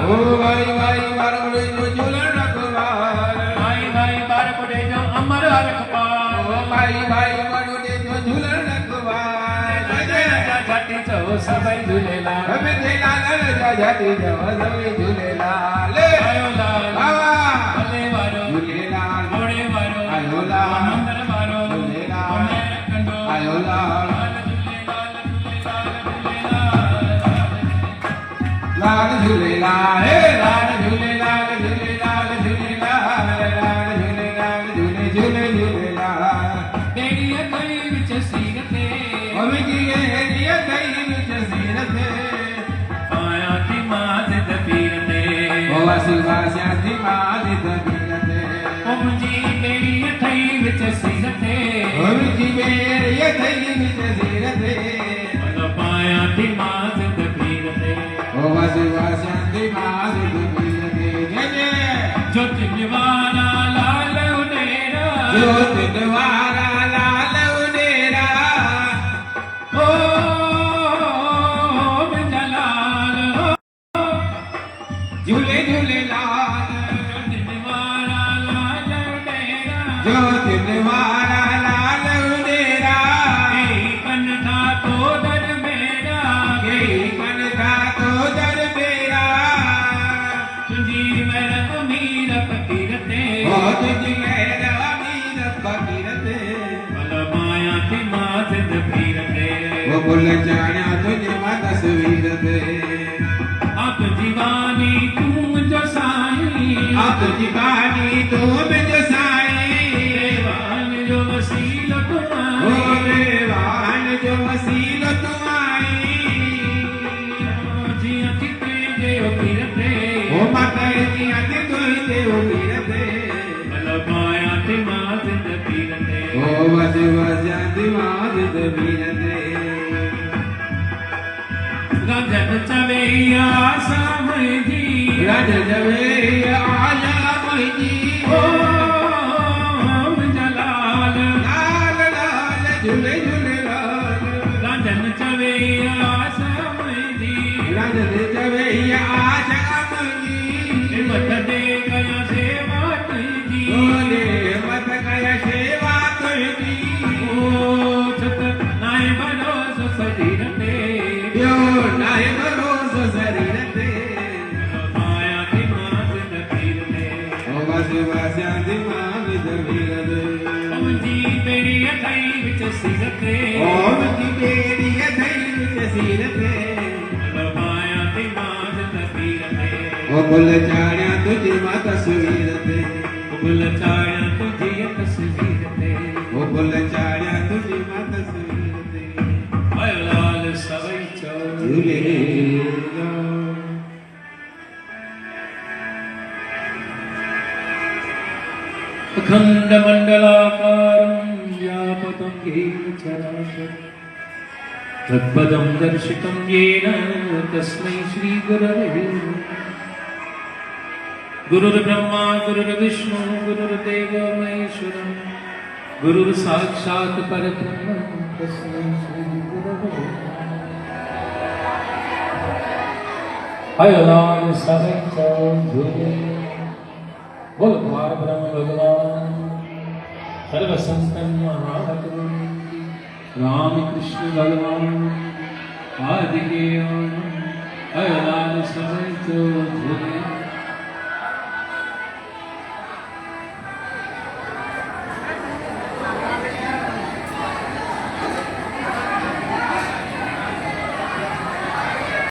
ओ भाई भाई बारकुड़े जो झूलन रखवार भाई भाई बारकुड़े जो अमर रखवार ओ भाई भाई बारकुड़े जो झूलन रखवार जाति जो सभई झूलेलाल हमें झूलेलाल जाति जो सभई झूलेलाल आयो लाल बाबा भले वारो झूलेलाल घोड़े वारो आयो लाल मंदिर वारो झूलेलाल कंडो आयो लाल लाल झूलेलाल हे लाल झूलेलाल झूलेलाल झूलेलाल लाल झूलेलाल झूले झूले झूलेलाल तेरी अखई विच सीरते ओवे जी हेरी अखई विच सीरते आया थी माज दबीरते ओ वासी वासी माज दबीरते ओम जी तेरी अखई विच सीरते ओवे जी मेरी अखई विच सीरते पाया थी माज दबीरते ओ वासी वासी माज दबीरते जय जय ज्योति निवारा लाल उनेरा ज्योति निवारा लाल उनेरा ओम जलाल झूले झूलेलाल ज्योति निवारा लाल उनेरा ज्योति निवारा लाल उनेरा कन था तो दर मेरा मन था तो दर मेरा तुझी मेरा अमीर फकीरते ओ तुझी मेरा अमीर फकीरते भल माया थी माज दबीरते ओ बुल जाना तुझे मां तस्वीर दे आप जीवानी तुम जो साईं आप जीवानी तो बिज साईं देवान जो वसील ओ तुम्हारी देवान जो वसील तुम्हारी जी अति तेजे पीरते ओ माता जी अति तुई ते ओ वीरते भल माया थी माज दबीरते ओ वस वस माज दबीरते गजन चवैया समय जी रज जवे आया मही ओम जलाल लाल लाल झूले झूले लाल गजन चवैया समय जी रज जवे आशा मही हिम्मत दे गया सेवा तुझी बोले मत कया सेवा तुझी ओ छत नाय भरोसो शरीर ते यो नाय भरोसो शरीर ते माया थी माज दबीर ते ओ वस वस दिमाग दबीर दे ओम जी तेरी अखई विच सिर ते ओम की बेड़ी अधई विच सिर ते माया थी माज दबीर ते ओ बुल चाणिया तुझी मां तस्वीर ते बुल चाया तुझी तस्वीर ते ओ बुल चाणिया तुझी मां तस्वीर ते आय लाल सवई चौर झूले अखंड मंडलाकारं व्यापकं येन चराचरं तत्पदं दर्शितं येन तस्मै श्री गुरवे गुरुर्ब्रह्मा गुरुर्विष्णु गुरुर्देवो महेश्वरः गुरुर्साक्षात् परब्रह्म तस्मै श्री गुरवे हाय लाल सवई चौर झूले बोल द्वार ब्रह्म भगवान सर्व संतन महात्मा राम कृष्ण भगवान आदि के अयलाल समय तो